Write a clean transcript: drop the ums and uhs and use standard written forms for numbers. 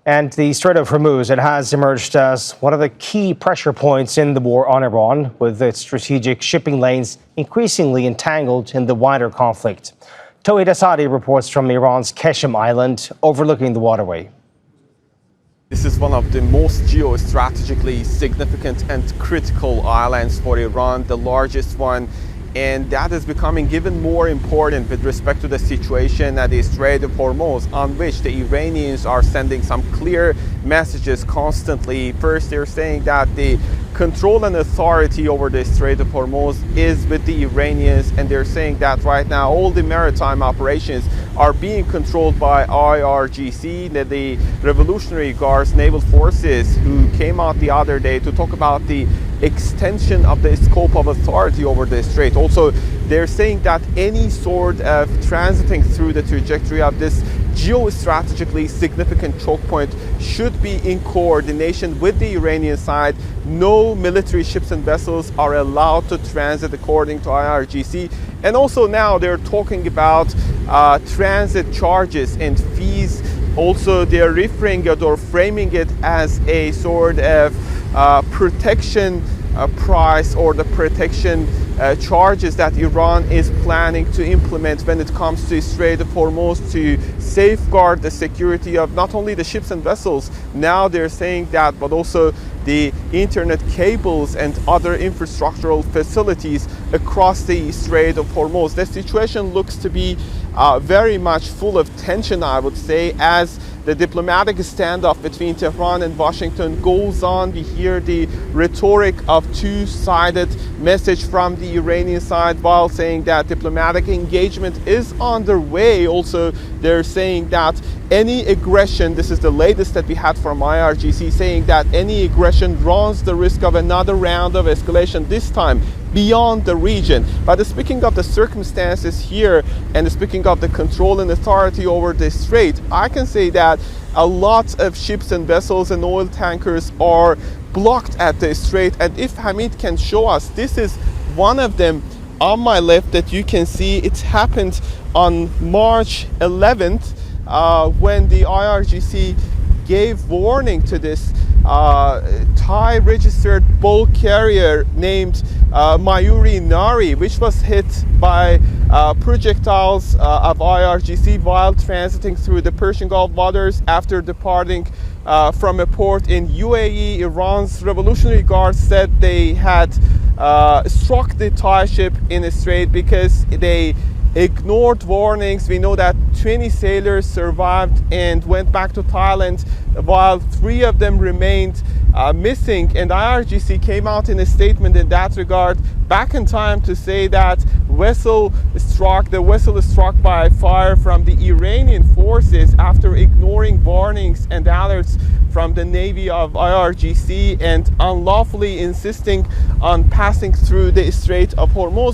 And the Strait of Hormuz, it has emerged as one of the key pressure points in the war on Iran, with its strategic shipping lanes increasingly entangled in the wider conflict. Tawhid Asadi reports from Iran's Qeshm Island, overlooking the waterway. This is one of the most geostrategically significant and critical islands for Iran, the largest one. And that is becoming even more important with respect to the situation at the Strait of Hormuz, on which the Iranians are sending some clear messages constantly. First, they're saying that the control and authority over the Strait of Hormuz is with the Iranians, and they're saying that right now all the maritime operations are being controlled by IRGC, the Revolutionary Guards Naval Forces, who came out the other day to talk about the extension of the scope of authority over the strait. Also, they're saying that any sort of transiting through the trajectory of this geostrategically significant choke point should be in coordination with the Iranian side. No military ships and vessels are allowed to transit according to IRGC. And also now they're talking about transit charges and fees. Also, they're referring it or framing it as a sort of protection price, or the protection charges that Iran is planning to implement when it comes to the Strait of Hormuz to safeguard the security of not only the ships and vessels, now they're saying that, but also the internet cables and other infrastructural facilities across the Strait of Hormuz. The situation looks to be very much full of tension, I would say, as the diplomatic standoff between Tehran and Washington goes on. We hear the rhetoric of two-sided message from the Iranian side, while saying that diplomatic engagement is underway. Also, they're saying that any aggression, this is the latest that we had from IRGC, saying that any aggression runs the risk of another round of escalation, this time beyond the region. But speaking of the circumstances here, and speaking of the control and authority over the strait, I can say that a lot of ships and vessels and oil tankers are blocked at the strait. And if Hamid can show us, this is one of them on my left that you can see. It happened on March 11th when the IRGC gave warning to this Thai registered bulk carrier named Mayuree Naree, which was hit by projectiles of IRGC while transiting through the Persian Gulf waters after departing from a port in UAE. Iran's Revolutionary Guards said they had struck the Thai ship in the strait because they ignored warnings. We know that 20 sailors survived and went back to Thailand, while 3 of them remained missing. And IRGC came out in a statement in that regard back in time to say that the vessel is struck by fire from the Iranian forces after ignoring warnings and alerts from the Navy of IRGC and unlawfully insisting on passing through the Strait of Hormuz.